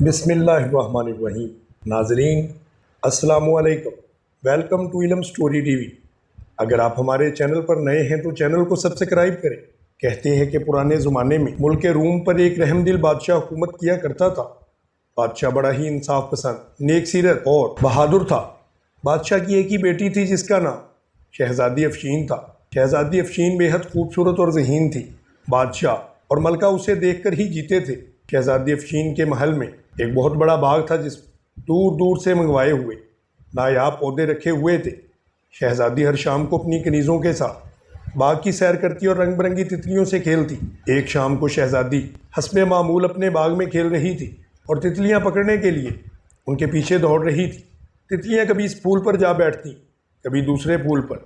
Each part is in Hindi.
बिस्मिल्लाहिर्रहमानिर्रहीम। नाजरीन अस्सलामुअलैकुम, वेलकम टू इलम स्टोरी टीवी। अगर आप हमारे चैनल पर नए हैं तो चैनल को सब्सक्राइब करें। कहते हैं कि पुराने ज़माने में मुल्क रूम पर एक रहमदिल बादशाह हुकूमत किया करता था। बादशाह बड़ा ही इंसाफ पसंद, नेक सीरत और बहादुर था। बादशाह की एक ही बेटी थी जिसका नाम शहजादी अफशीन था। शहजादी अफशीन बेहद खूबसूरत और ज़हीन थी। बादशाह और मलका उसे देखकर ही जीते थे। शहजादी अफशीन के महल में एक बहुत बड़ा बाग था जिस दूर दूर से मंगवाए हुए नायाब पौधे रखे हुए थे। शहजादी हर शाम को अपनी कनीज़ों के साथ बाग की सैर करती और रंग बिरंगी तितलियों से खेलती। एक शाम को शहजादी हस्बे मामूल अपने बाग में खेल रही थी और तितलियां पकड़ने के लिए उनके पीछे दौड़ रही थी। तितलियां कभी इस फूल पर जा बैठती, कभी दूसरे फूल पर।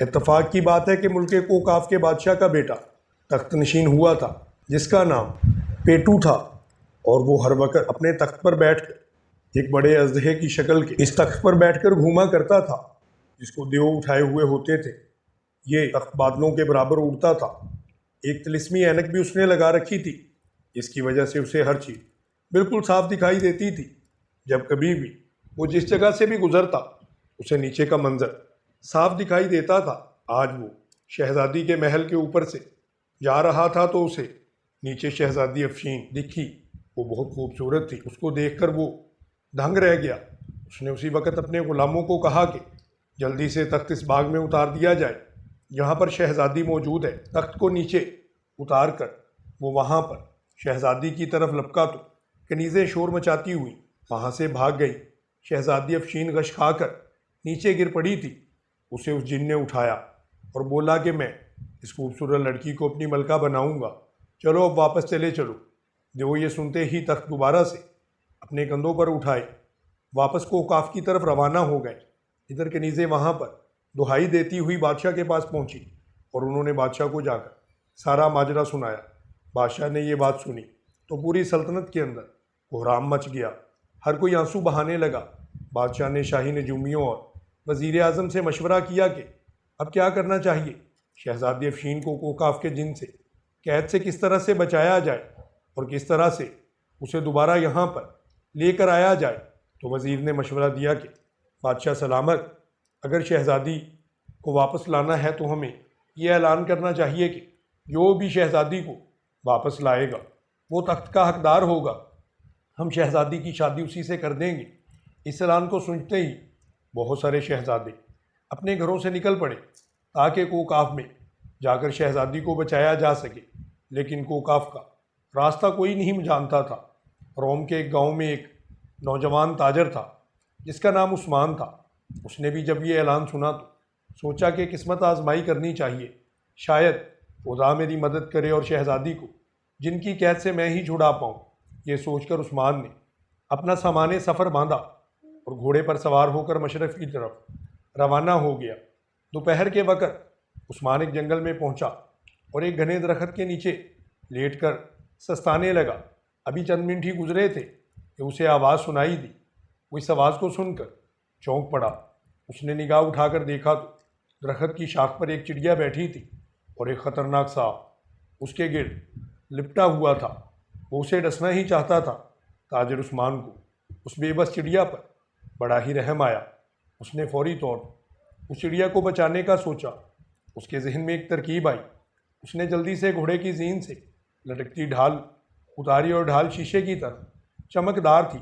इत्तेफाक की बात है कि मुल्क कोकाफ के बादशाह का बेटा तख्त नशीन हुआ था जिसका नाम पेटू था, और वो हर वक्त अपने तख्त पर बैठकर एक बड़े अजदहे की शक्ल के इस तख्त पर बैठकर घूमा करता था जिसको देव उठाए हुए होते थे। ये तख्त बादलों के बराबर उड़ता था। एक तिलिस्मी ऐनक भी उसने लगा रखी थी जिसकी वजह से उसे हर चीज़ बिल्कुल साफ दिखाई देती थी। जब कभी भी वो जिस जगह से भी गुजरता उसे नीचे का मंजर साफ दिखाई देता था। आज वो शहजादी के महल के ऊपर से जा रहा था तो उसे नीचे शहजादी अफशीन दिखी। वो बहुत खूबसूरत थी। उसको देखकर वो दंग रह गया। उसने उसी वक्त अपने गुलामों को कहा कि जल्दी से तख्त इस बाग में उतार दिया जाए, यहाँ पर शहजादी मौजूद है। तख्त को नीचे उतार कर वो वहाँ पर शहजादी की तरफ लपका तो कनीज़ें शोर मचाती हुई वहाँ से भाग गई। शहजादी अफशीन गश खाकर नीचे गिर पड़ी थी। उसे उस जिन ने उठाया और बोला कि मैं इस खूबसूरत लड़की को अपनी मलका बनाऊंगा, चलो अब वापस चले चलो। जो वो ये सुनते ही तख्त दोबारा से अपने कंधों पर उठाए वापस कोकाफ की तरफ रवाना हो गए। इधर कनीज़ें वहाँ पर दुहाई देती हुई बादशाह के पास पहुँची और उन्होंने बादशाह को जाकर सारा माजरा सुनाया। बादशाह ने ये बात सुनी तो पूरी सल्तनत के अंदर कोहराम मच गया। हर कोई आंसू बहाने लगा। बादशाह ने शाही नजूमियों और वज़ीर आज़म से मशवरा किया कि अब क्या करना चाहिए। शहजादी अफशीन को कोकाफ के जिन से कैद से किस तरह से बचाया जाए और किस तरह से उसे दोबारा यहाँ पर लेकर आया जाए। तो वज़ीर ने मशवरा दिया कि बादशाह सलामत, अगर शहजादी को वापस लाना है तो हमें यह ऐलान करना चाहिए कि जो भी शहजादी को वापस लाएगा वो तख्त का हकदार होगा। हम शहजादी की शादी उसी से कर देंगे। इस ऐलान को सुनते ही बहुत सारे शहजादे अपने घरों से निकल पड़े ताकि कोकाफ में जाकर शहजादी को बचाया जा सके। लेकिन कोकाफ का रास्ता कोई नहीं जानता था। रोम के एक गांव में एक नौजवान ताजर था जिसका नाम उस्मान था। उसने भी जब ये ऐलान सुना तो सोचा कि किस्मत आजमाई करनी चाहिए, शायद खुदा मेरी मदद करे और शहजादी को जिनकी कैद से मैं ही छुड़ा पाऊँ। ये सोचकर उस्मान ने अपना सामाने सफ़र बांधा और घोड़े पर सवार होकर मशरक़ की तरफ रवाना हो गया। दोपहर के वक़्त उस्मान एक जंगल में पहुंचा और एक घने दरख्त के नीचे लेटकर सस्ताने लगा। अभी चंद मिनट ही गुजरे थे कि उसे आवाज़ सुनाई दी। वो इस आवाज़ को सुनकर चौंक पड़ा। उसने निगाह उठाकर देखा तो दरख्त की शाख पर एक चिड़िया बैठी थी और एक ख़तरनाक सांप उसके गिर्द लिपटा हुआ था। वो उसे डसना ही चाहता था। ताजर उस्मान को उस बेबस चिड़िया पर बड़ा ही रहम आया। उसने फौरी तौर पर उस चिड़िया को बचाने का सोचा। उसके जहन में एक तरकीब आई। उसने जल्दी से घोड़े की जीन से लटकती ढाल उतारी और ढाल शीशे की तरह चमकदार थी।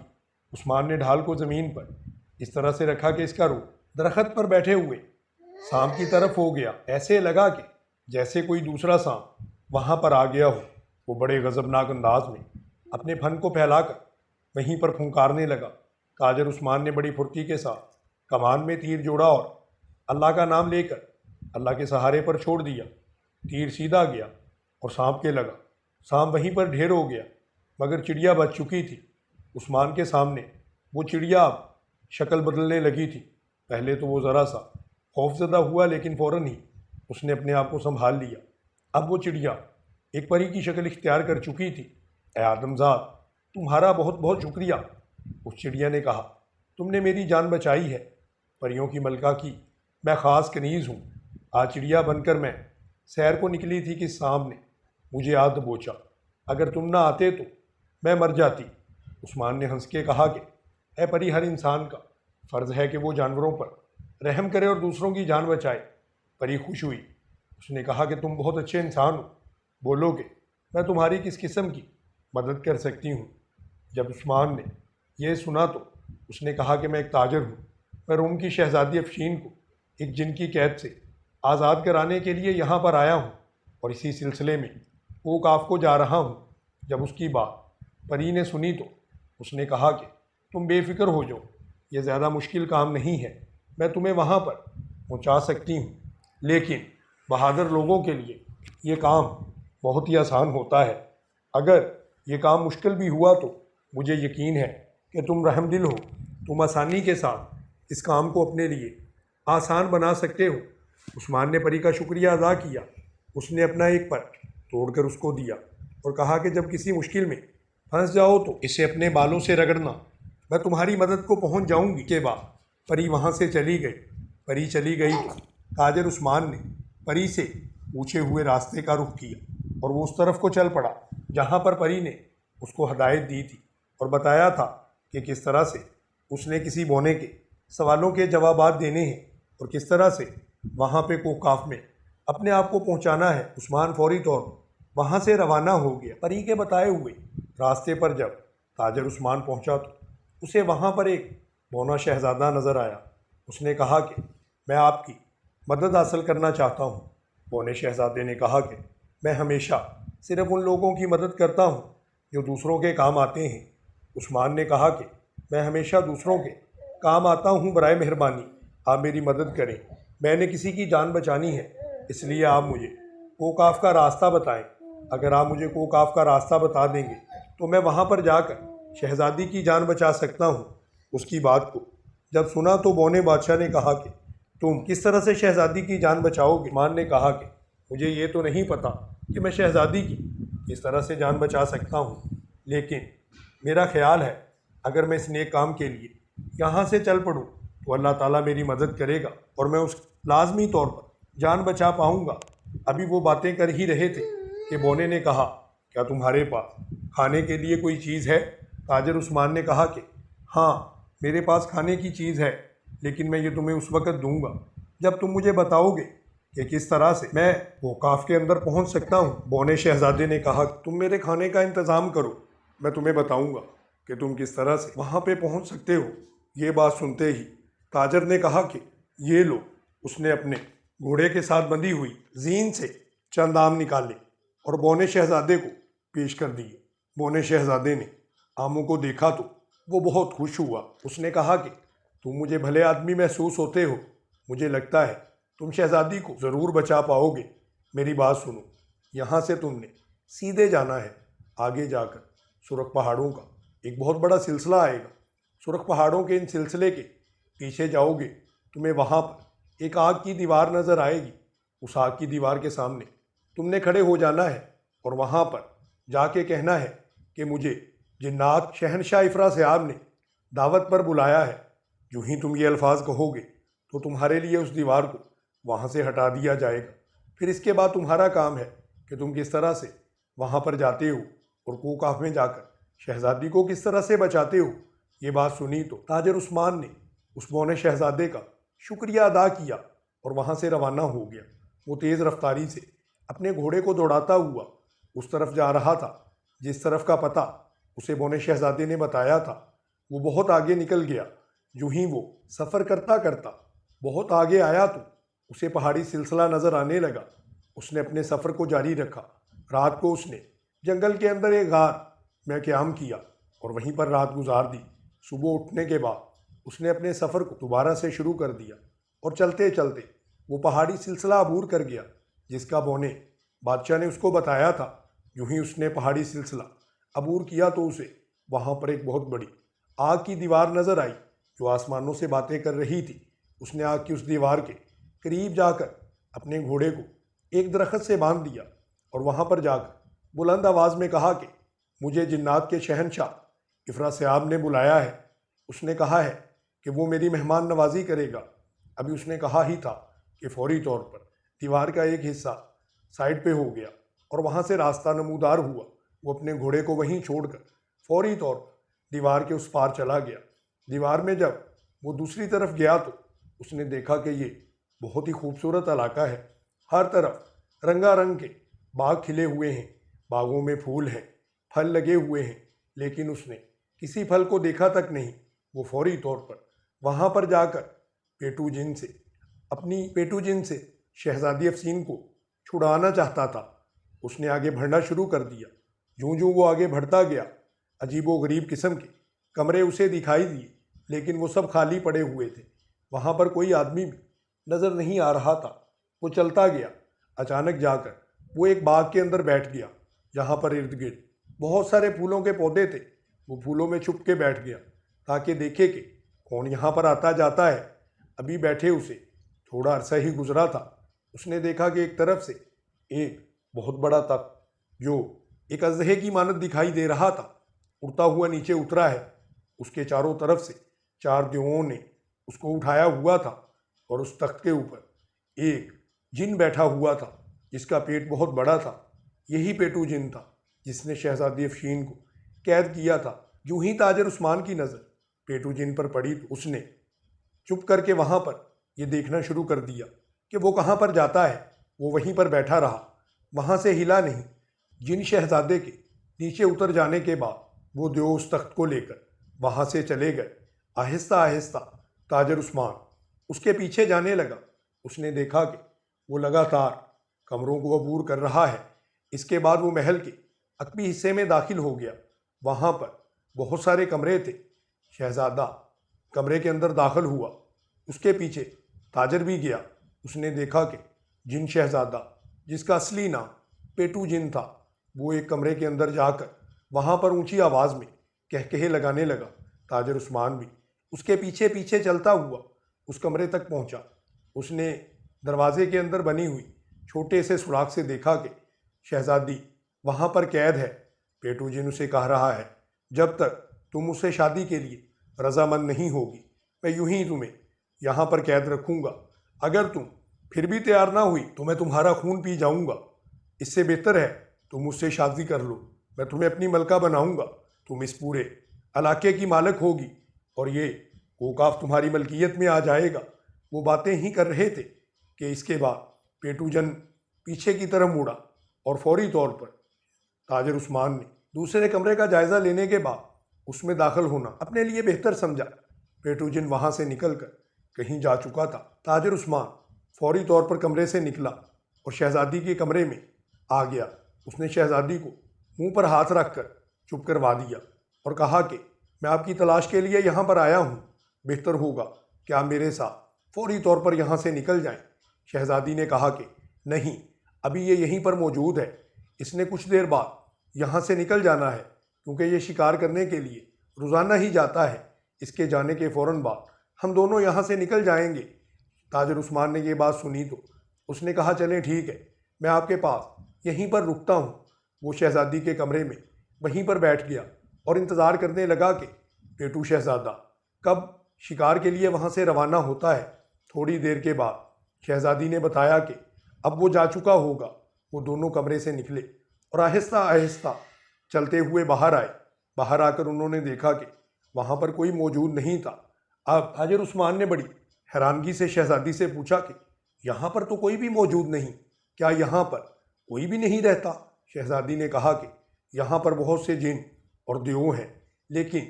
उस्मान ने ढाल को ज़मीन पर इस तरह से रखा कि इसका रुख दरख्त पर बैठे हुए सांप की तरफ हो गया। ऐसे लगा कि जैसे कोई दूसरा सांप वहाँ पर आ गया हो। वो बड़े गज़बनाक अंदाज में अपने फन को फैलाकर वहीं पर फुंकारने लगा। ताजर उस्मान ने बड़ी फुर्ती के साथ कमान में तीर जोड़ा और अल्लाह का नाम लेकर अल्लाह के सहारे पर छोड़ दिया। तीर सीधा गया और सांप के लगा। सांप वहीं पर ढेर हो गया, मगर चिड़िया बच चुकी थी। उस्मान के सामने वो चिड़िया अब शक्ल बदलने लगी थी। पहले तो वो ज़रा सा खौफजदा हुआ, लेकिन फ़ौरन ही उसने अपने आप को संभाल लिया। अब वो चिड़िया एक परी की शक्ल इख्तियार कर चुकी थी। ए आदमजाद, तुम्हारा बहुत बहुत शुक्रिया, उस चिड़िया ने कहा। तुमने मेरी जान बचाई है। परियों की मलका की मैं ख़ास कनीज़ हूँ। आज चिड़िया बनकर मैं सैर को निकली थी कि सांप ने मुझे याद दबोचा। अगर तुम ना आते तो मैं मर जाती। उस्मान ने हंस के कहा कि ए परी, हर इंसान का फ़र्ज़ है कि वो जानवरों पर रहम करे और दूसरों की जान बचाए। परी खुश हुई। उसने कहा कि तुम बहुत अच्छे इंसान हो, बोलोगे मैं तुम्हारी किस किस्म की मदद कर सकती हूँ। जब उस्मान ने यह सुना तो उसने कहा कि मैं एक ताजर हूँ। मैं रोम की शहज़ादी अफशीन को एक जिन की कैद से आज़ाद कराने के लिए यहाँ पर आया हूँ और इसी सिलसिले में ओकाफ को जा रहा हूँ। जब उसकी बात परी ने सुनी तो उसने कहा कि तुम बेफिक्र हो जाओ, ये ज़्यादा मुश्किल काम नहीं है, मैं तुम्हें वहाँ पर पहुँचा सकती हूँ। लेकिन बहादुर लोगों के लिए ये काम बहुत ही आसान होता है। अगर ये काम मुश्किल भी हुआ तो मुझे यकीन है कि तुम रहमदिल हो, तुम आसानी के साथ इस काम को अपने लिए आसान बना सकते हो। उस्मान ने परी का शुक्रिया अदा किया। उसने अपना एक पर तोड़कर उसको दिया और कहा कि जब किसी मुश्किल में फंस जाओ तो इसे अपने बालों से रगड़ना, मैं तुम्हारी मदद को पहुंच जाऊंगी। के बाद परी वहां से चली गई। परी चली गई तो ताजर उस्मान ने परी से पूछे हुए रास्ते का रुख किया और वो उस तरफ को चल पड़ा जहां पर परी ने उसको हदायत दी थी और बताया था कि किस तरह से उसने किसी बौने के सवालों के जवाबात देने हैं और किस तरह से वहाँ पे कोकाफ में अपने आप को पहुँचाना है। उस्मान फौरी तौर पर वहाँ से रवाना हो गया। परी के बताए हुए रास्ते पर जब ताजर उस्मान पहुँचा तो उसे वहाँ पर एक बौना शहज़ादा नज़र आया। उसने कहा कि मैं आपकी मदद हासिल करना चाहता हूँ। बौने शहज़ादे ने कहा कि मैं हमेशा सिर्फ उन लोगों की मदद करता हूँ जो दूसरों के काम आते हैं। उस्मान ने कहा कि मैं हमेशा दूसरों के काम आता हूँ, बराए मेहरबानी आप मेरी मदद करें। मैंने किसी की जान बचानी है, इसलिए आप मुझे कोकाफ का रास्ता बताएं। अगर आप मुझे कोकाफ का रास्ता बता देंगे तो मैं वहाँ पर जाकर शहज़ादी की जान बचा सकता हूँ। उसकी बात को जब सुना तो बौने बादशाह ने कहा कि तुम किस तरह से शहज़ादी की जान बचाओगे। मान ने कहा कि मुझे ये तो नहीं पता कि मैं शहज़ादी की किस तरह से जान बचा सकता हूँ, लेकिन मेरा ख्याल है अगर मैं इस नेक काम के लिए यहाँ से चल पड़ूँ तो अल्लाह ताला मेरी मदद करेगा और मैं उस लाजमी तौर पर जान बचा पाऊँगा। अभी वो बातें कर ही रहे थे कि बौने ने कहा क्या तुम्हारे पास खाने के लिए कोई चीज़ है। ताजर उस्मान ने कहा कि हाँ, मेरे पास खाने की चीज़ है, लेकिन मैं ये तुम्हें उस वक़्त दूंगा जब तुम मुझे बताओगे कि किस तरह से मैं वोकाफ के अंदर पहुंच सकता हूं। बौने शहजादे ने कहा तुम मेरे खाने का इंतज़ाम करो, मैं तुम्हें बताऊंगा कि तुम किस तरह से वहां पे पहुंच सकते हो। ये बात सुनते ही ताजर ने कहा कि ये लो। उसने अपने घोड़े के साथ बंधी हुई जीन से चंद आम निकाले और बौने शहजादे को पेश कर दिए। बौने शहजादे ने आमों को देखा तो वो बहुत खुश हुआ। उसने कहा कि तुम मुझे भले आदमी महसूस होते हो, मुझे लगता है तुम शहजादी को ज़रूर बचा पाओगे। मेरी बात सुनो, यहाँ से तुमने सीधे जाना है। आगे जाकर सुरख पहाड़ों का एक बहुत बड़ा सिलसिला आएगा। सुरख पहाड़ों के इन सिलसिले के पीछे जाओगे, तुम्हें वहाँ पर एक आग की दीवार नज़र आएगी। उस आग की दीवार के सामने तुमने खड़े हो जाना है और वहाँ पर जाके कहना है कि मुझे जिन्नात शहनशाह इफ़रा साहब ने दावत पर बुलाया है। यूँ ही तुम ये अल्फाज कहोगे तो तुम्हारे लिए उस दीवार को वहाँ से हटा दिया जाएगा। फिर इसके बाद तुम्हारा काम है कि तुम किस तरह से वहाँ पर जाते हो और कोकाफ में जाकर शहजादी को किस तरह से बचाते हो। ये बात सुनी तो ताजर उस्मान ने उस बौने शहजादे का शुक्रिया अदा किया और वहाँ से रवाना हो गया। वो तेज़ रफ्तारी से अपने घोड़े को दौड़ाता हुआ उस तरफ जा रहा था जिस तरफ का पता उसे बौने शहजादे ने बताया था। वो बहुत आगे निकल गया। यूं ही वो सफ़र करता करता बहुत आगे आया तो उसे पहाड़ी सिलसिला नज़र आने लगा। उसने अपने सफ़र को जारी रखा। रात को उसने जंगल के अंदर एक गार में क़याम किया और वहीं पर रात गुजार दी। सुबह उठने के बाद उसने अपने सफ़र को दोबारा से शुरू कर दिया और चलते चलते वो पहाड़ी सिलसिला अबूर कर गया जिसका बौने बादशाह ने उसको बताया था। यूं ही उसने पहाड़ी सिलसिला अबूर किया तो उसे वहाँ पर एक बहुत बड़ी आग की दीवार नज़र आई जो आसमानों से बातें कर रही थी। उसने आग की उस दीवार के करीब जाकर अपने घोड़े को एक दरख्त से बांध दिया और वहाँ पर जाकर बुलंद आवाज़ में कहा कि मुझे जिन्नात के शहनशाह इफ़रा साहब ने बुलाया है। उसने कहा है कि वो मेरी मेहमान नवाजी करेगा। अभी उसने कहा ही था कि फौरी तौर पर दीवार का एक हिस्सा साइड पे हो गया और वहाँ से रास्ता नमूदार हुआ। वो अपने घोड़े को वहीं छोड़कर फौरी तौर पर दीवार के उस पार चला गया। दीवार में जब वो दूसरी तरफ गया तो उसने देखा कि ये बहुत ही खूबसूरत इलाका है। हर तरफ रंगारंग के बाग खिले हुए हैं, बागों में फूल हैं, फल लगे हुए हैं, लेकिन उसने किसी फल को देखा तक नहीं। वो फौरी तौर पर वहाँ पर जाकर पेटूजिन से शहजादी अफसीन को छुड़ाना चाहता था। उसने आगे बढ़ना शुरू कर दिया। यूं यूं वो आगे बढ़ता गया, अजीबो गरीब किस्म के कमरे उसे दिखाई दिए, लेकिन वो सब खाली पड़े हुए थे। वहाँ पर कोई आदमी भी नज़र नहीं आ रहा था। वो चलता गया। अचानक जाकर वो एक बाग के अंदर बैठ गया, जहाँ पर इर्द गिर्द बहुत सारे फूलों के पौधे थे। वो फूलों में छुप के बैठ गया ताकि देखे कि कौन यहाँ पर आता जाता है। अभी बैठे उसे थोड़ा अरसा ही गुजरा था। उसने देखा कि एक तरफ से एक बहुत बड़ा तख्त, जो एक अजहे की मानत दिखाई दे रहा था, उड़ता हुआ नीचे उतरा है। उसके चारों तरफ से 4 देवों ने उसको उठाया हुआ था और उस तख्त के ऊपर एक जिन बैठा हुआ था, जिसका पेट बहुत बड़ा था। यही पेटू जिन था जिसने शहजादी अफशीन को कैद किया था। यूं ही ताजर उस्मान की नज़र पेटू जिन पर पड़ी तो उसने चुप करके वहाँ पर यह देखना शुरू कर दिया कि वो कहाँ पर जाता है। वो वहीं पर बैठा रहा, वहाँ से हिला नहीं। जिन शहजादे के नीचे उतर जाने के बाद वो देव उस तख्त को लेकर वहाँ से चले गए। आहिस्ता आहिस्ता ताजर उस्मान उसके पीछे जाने लगा। उसने देखा कि वो लगातार कमरों को अबूर कर रहा है। इसके बाद वो महल के अकबी हिस्से में दाखिल हो गया। वहाँ पर बहुत सारे कमरे थे। शहजादा कमरे के अंदर दाखिल हुआ, उसके पीछे ताजर भी गया। उसने देखा कि जिन शहजादा, जिसका असली नाम पेटू जिन था, वो एक कमरे के अंदर जाकर वहाँ पर ऊंची आवाज़ में कहकहे लगाने लगा। ताजर उस्मान भी उसके पीछे पीछे चलता हुआ उस कमरे तक पहुँचा। उसने दरवाजे के अंदर बनी हुई छोटे से सुराख से देखा कि शहजादी वहाँ पर कैद है। पेटू जिन उसे कह रहा है, जब तक तुम उसे शादी के लिए रजामंद नहीं होगी, मैं यूं ही तुम्हें यहाँ पर कैद रखूँगा। अगर तुम फिर भी तैयार ना हुई तो मैं तुम्हारा खून पी जाऊँगा। इससे बेहतर है तुम मुझसे शादी कर लो, मैं तुम्हें अपनी मलका बनाऊँगा। तुम इस पूरे इलाके की मालिक होगी और ये कोकाफ तुम्हारी मलकियत में आ जाएगा। वो बातें ही कर रहे थे कि इसके बाद पेटूजन पीछे की तरफ मुड़ा और फौरी तौर पर ताजर उस्मान ने दूसरे कमरे का जायजा लेने के बाद उसमें दाखिल होना अपने लिए बेहतर समझा। पेटूजन वहां से निकलकर कहीं जा चुका था। ताजर उस्मान फौरी तौर पर कमरे से निकला और शहजादी के कमरे में आ गया। उसने शहजादी को मुंह पर हाथ रखकर चुप करवा दिया और कहा कि मैं आपकी तलाश के लिए यहाँ पर आया हूँ। बेहतर होगा कि आप मेरे साथ फौरी तौर पर यहाँ से निकल जाएं। शहजादी ने कहा कि नहीं, अभी ये यहीं पर मौजूद है। इसने कुछ देर बाद यहाँ से निकल जाना है, क्योंकि ये शिकार करने के लिए रोज़ाना ही जाता है। इसके जाने के फ़ौरन बाद हम दोनों यहाँ से निकल जाएंगे। ताजर उस्मान ने ये बात सुनी तो उसने कहा, चलें ठीक है, मैं आपके पास यहीं पर रुकता हूँ। वो शहजादी के कमरे में वहीं पर बैठ गया और इंतज़ार करने लगा कि पेटू शहजादा कब शिकार के लिए वहाँ से रवाना होता है। थोड़ी देर के बाद शहजादी ने बताया कि अब वो जा चुका होगा। वो दोनों कमरे से निकले और आहिस्ता आहिस्ता चलते हुए बाहर आए। बाहर आकर उन्होंने देखा कि वहाँ पर कोई मौजूद नहीं था। अब ताजर उस्मान ने बड़ी हैरानगी से शहजादी से पूछा कि यहाँ पर तो कोई भी मौजूद नहीं, क्या यहाँ पर कोई भी नहीं रहता? शहजादी ने कहा कि यहाँ पर बहुत से जिन और देव हैं, लेकिन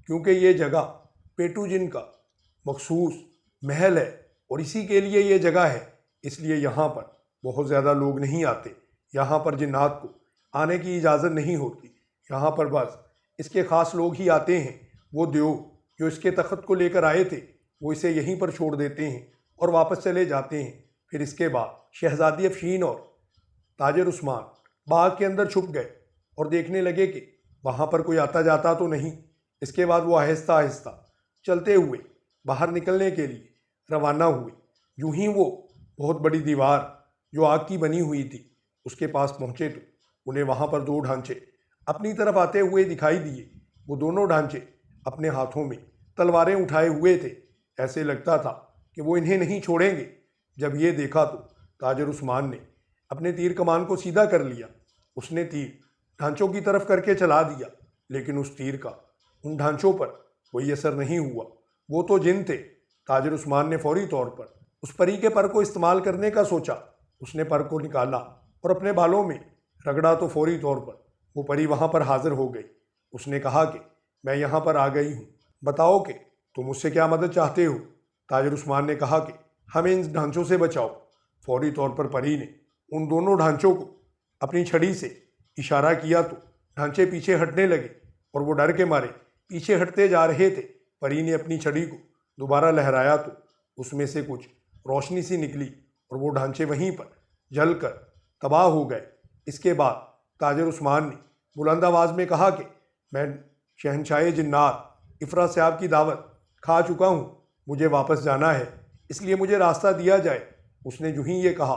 क्योंकि ये जगह पेटू जिन का मखसूस महल है और इसी के लिए ये जगह है, इसलिए यहाँ पर बहुत ज़्यादा लोग नहीं आते। यहाँ पर जिन्नात को आने की इजाज़त नहीं होती। यहाँ पर बस इसके ख़ास लोग ही आते हैं। वो देव जो इसके तख्त को लेकर आए थे, वो इसे यहीं पर छोड़ देते हैं और वापस चले जाते हैं। फिर इसके बाद शहजादी अफशीन और ताजर उस्मान बाग के अंदर छुप गए और देखने लगे कि वहाँ पर कोई आता जाता तो नहीं। इसके बाद वो आहिस्ता आहिस्ता चलते हुए बाहर निकलने के लिए रवाना हुए। यूं ही वो बहुत बड़ी दीवार जो आग की बनी हुई थी उसके पास पहुँचे तो उन्हें वहाँ पर 2 ढांचे अपनी तरफ आते हुए दिखाई दिए। वो दोनों ढांचे अपने हाथों में तलवारें उठाए हुए थे। ऐसे लगता था कि वो इन्हें नहीं छोड़ेंगे। जब ये देखा तो ताजर उस्मान ने अपने तीर कमान को सीधा कर लिया उसने तीर ढांचों की तरफ करके चला दिया, लेकिन उस तीर का उन ढांचों पर कोई असर नहीं हुआ। वो तो जिन थे। ताजिर उस्मान ने फौरी तौर पर उस परी के पर को इस्तेमाल करने का सोचा। उसने पर को निकाला और अपने बालों में रगड़ा तो फौरी तौर पर वो परी वहां पर हाजिर हो गई। उसने कहा कि मैं यहाँ पर आ गई हूँ, बताओ कि तुम मुझसे क्या मदद चाहते हो। ताजिर उस्मान ने कहा कि हमें इन ढांचों से बचाओ। फौरी तौर पर परी ने उन दोनों ढांचों को अपनी छड़ी से इशारा किया तो ढांचे पीछे हटने लगे और वो डर के मारे पीछे हटते जा रहे थे। परी ने अपनी छड़ी को दोबारा लहराया तो उसमें से कुछ रोशनी सी निकली और वो ढांचे वहीं पर जलकर तबाह हो गए। इसके बाद ताजिर उस्मान ने बुलंद आवाज़ में कहा कि मैं शहनशाह जिन्नात इफ़रा साहब की दावत खा चुका हूँ, मुझे वापस जाना है, इसलिए मुझे रास्ता दिया जाए। उसने जो ही ये कहा,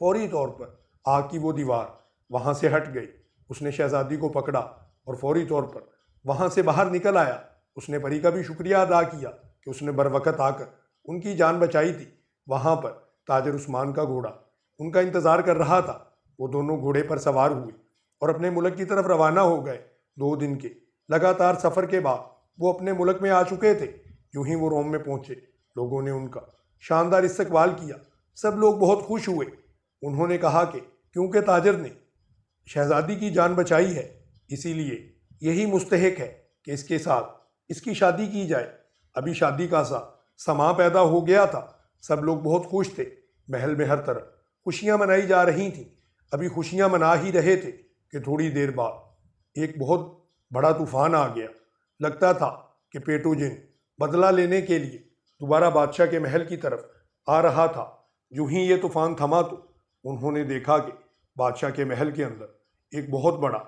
फौरी तौर पर आग की वो दीवार वहाँ से हट गई। उसने शहजादी को पकड़ा और फौरी तौर पर वहाँ से बाहर निकल आया। उसने परी का भी शुक्रिया अदा किया कि उसने बरवकत आकर उनकी जान बचाई थी। वहाँ पर ताजिर उस्मान का घोड़ा उनका इंतज़ार कर रहा था। वो दोनों घोड़े पर सवार हुए और अपने मुल्क की तरफ रवाना हो गए। 2 दिन के लगातार सफ़र के बाद वो अपने मुल्क में आ चुके थे। यूं ही वो रोम में पहुंचे। लोगों ने उनका शानदार इस्तकबाल किया। सब लोग बहुत खुश हुए। उन्होंने कहा कि क्योंकि ताजिर ने शहजादी की जान बचाई है, इसीलिए यही मुस्तहिक है कि इसके साथ इसकी शादी की जाए। अभी शादी का सा समा पैदा हो गया था। सब लोग बहुत खुश थे। महल में हर तरफ खुशियां मनाई जा रही थीं। अभी खुशियां मना ही रहे थे कि थोड़ी देर बाद एक बहुत बड़ा तूफान आ गया। लगता था कि पेटूजिन बदला लेने के लिए दोबारा बादशाह के महल की तरफ आ रहा था। यूं ही ये तूफान थमा तो उन्होंने देखा कि बादशाह के महल के अंदर एक बहुत बड़ा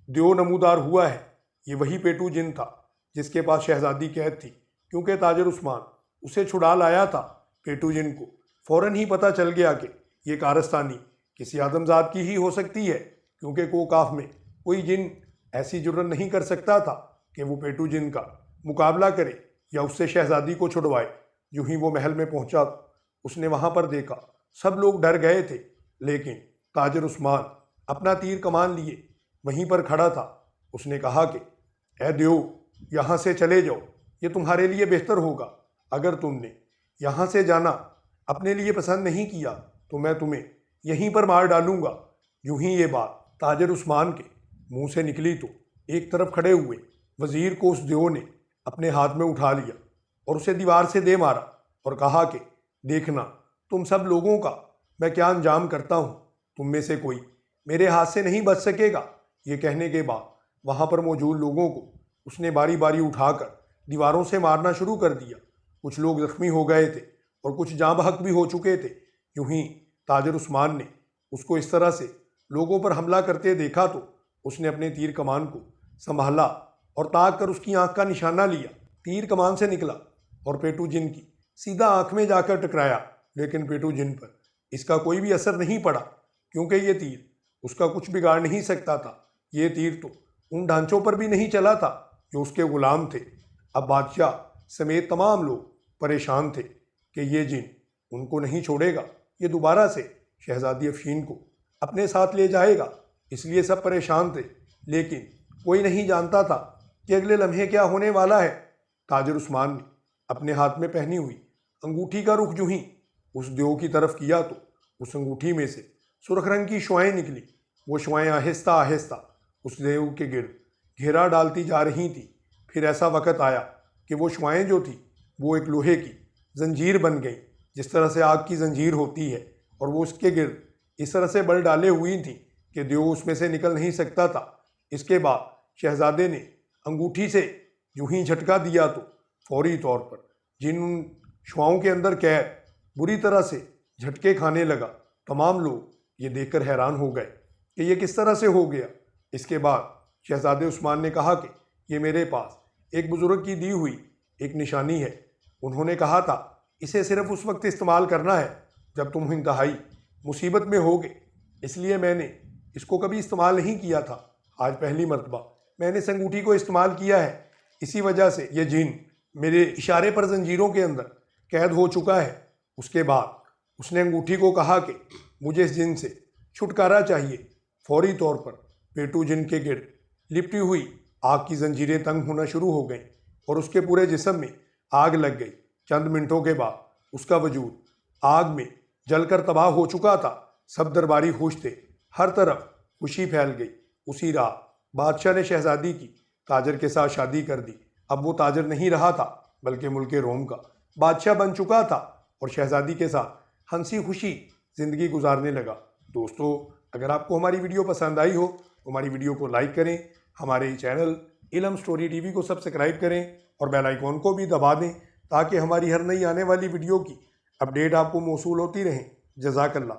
देव नमूदार हुआ है। ये वही पेटूजिन था जिसके पास शहजादी कैद थी। क्योंकि ताजिर उस्मान उसे छुड़ा लाया था, पेटूजिन को फौरन ही पता चल गया कि ये कारस्तानी किसी आदमजाद की ही हो सकती है। क्योंकि कोकाफ में कोई जिन ऐसी जुर्रत नहीं कर सकता था कि वो पेटूजिन का मुकाबला करे या उससे शहजादी को छुड़वाए। यूं ही वो महल में पहुंचा, उसने वहां पर देखा सब लोग डर गए थे, लेकिन ताजिर उस्मान अपना तीर कमान लिए वहीं पर खड़ा था। उसने कहा कि ए देव, यहाँ से चले जाओ, ये तुम्हारे लिए बेहतर होगा। अगर तुमने यहाँ से जाना अपने लिए पसंद नहीं किया तो मैं तुम्हें यहीं पर मार डालूंगा। यूं ही ये बात ताजिर उस्मान के मुंह से निकली तो एक तरफ खड़े हुए वजीर को उस देव ने अपने हाथ में उठा लिया और उसे दीवार से दे मारा और कहा कि देखना तुम सब लोगों का मैं क्या अंजाम करता हूँ, तुम में से कोई मेरे हाथ से नहीं बच सकेगा। ये कहने के बाद वहाँ पर मौजूद लोगों को उसने बारी बारी उठाकर दीवारों से मारना शुरू कर दिया। कुछ लोग जख्मी हो गए थे और कुछ जाँ बहक भी हो चुके थे। यूं ही ताजिर उस्मान ने उसको इस तरह से लोगों पर हमला करते देखा तो उसने अपने तीर कमान को संभाला और ताक कर उसकी आंख का निशाना लिया। तीर कमान से निकला और पेटूजिन की सीधा आंख में जाकर टकराया, लेकिन पेटूजिन पर इसका कोई भी असर नहीं पड़ा क्योंकि ये तीर उसका कुछ बिगाड़ नहीं सकता था। ये तीर तो उन ढांचों पर भी नहीं चला था जो उसके गुलाम थे। अब बादशाह समेत तमाम लोग परेशान थे कि ये जिन उनको नहीं छोड़ेगा, ये दोबारा से शहजादी अफशीन को अपने साथ ले जाएगा। इसलिए सब परेशान थे, लेकिन कोई नहीं जानता था कि अगले लम्हे क्या होने वाला है। ताजिर उस्मान ने अपने हाथ में पहनी हुई अंगूठी का रुख जो ही उस देव की तरफ किया तो उस अंगूठी में से सुर्ख रंग की शुआएं निकली। वो शुआएं आहिस्ता आहिस्ता उस देव के गिर्द घेरा डालती जा रही थी। फिर ऐसा वक़्त आया कि वो शुआएं जो थी वो एक लोहे की जंजीर बन गई, जिस तरह से आग की जंजीर होती है, और वो उसके गिर्द इस तरह से बल डाले हुई थी कि देव उसमें से निकल नहीं सकता था। इसके बाद शहजादे ने अंगूठी से यूं ही झटका दिया तो फौरी तौर पर जिन उन शुआओं के अंदर कैद बुरी तरह से झटके खाने लगा। तमाम लोग ये देखकर हैरान हो गए कि ये किस तरह से हो गया। इसके बाद शहजादे उस्मान ने कहा कि ये मेरे पास एक बुजुर्ग की दी हुई एक निशानी है। उन्होंने कहा था इसे सिर्फ उस वक्त इस्तेमाल करना है जब तुम इंतहाई मुसीबत में होगे, इसलिए मैंने इसको कभी इस्तेमाल नहीं किया था। आज पहली मर्तबा मैंने इस अंगूठी को इस्तेमाल किया है। इसी वजह से ये जिन मेरे इशारे पर जंजीरों के अंदर कैद हो चुका है। उसके बाद उसने अंगूठी को कहा कि मुझे इस जिन से छुटकारा चाहिए। फौरी तौर पर पेटू जिनके गिर्द लिपटी हुई आग की जंजीरें तंग होना शुरू हो गईं और उसके पूरे जिस्म में आग लग गई। चंद मिनटों के बाद उसका वजूद आग में जलकर तबाह हो चुका था। सब दरबारी खुश थे, हर तरफ खुशी फैल गई। उसी रात बादशाह ने शहजादी की ताजर के साथ शादी कर दी। अब वो ताजर नहीं रहा था बल्कि मुल्क रोम का बादशाह बन चुका था और शहजादी के साथ हंसी खुशी जिंदगी गुजारने लगा। दोस्तों, अगर आपको हमारी वीडियो पसंद आई हो तो हमारी वीडियो को लाइक करें, हमारे चैनल इलम स्टोरी टीवी को सब्सक्राइब करें और बेल आइकॉन को भी दबा दें ताकि हमारी हर नई आने वाली वीडियो की अपडेट आपको मौसूल होती रहे। जज़ाकल्लाह।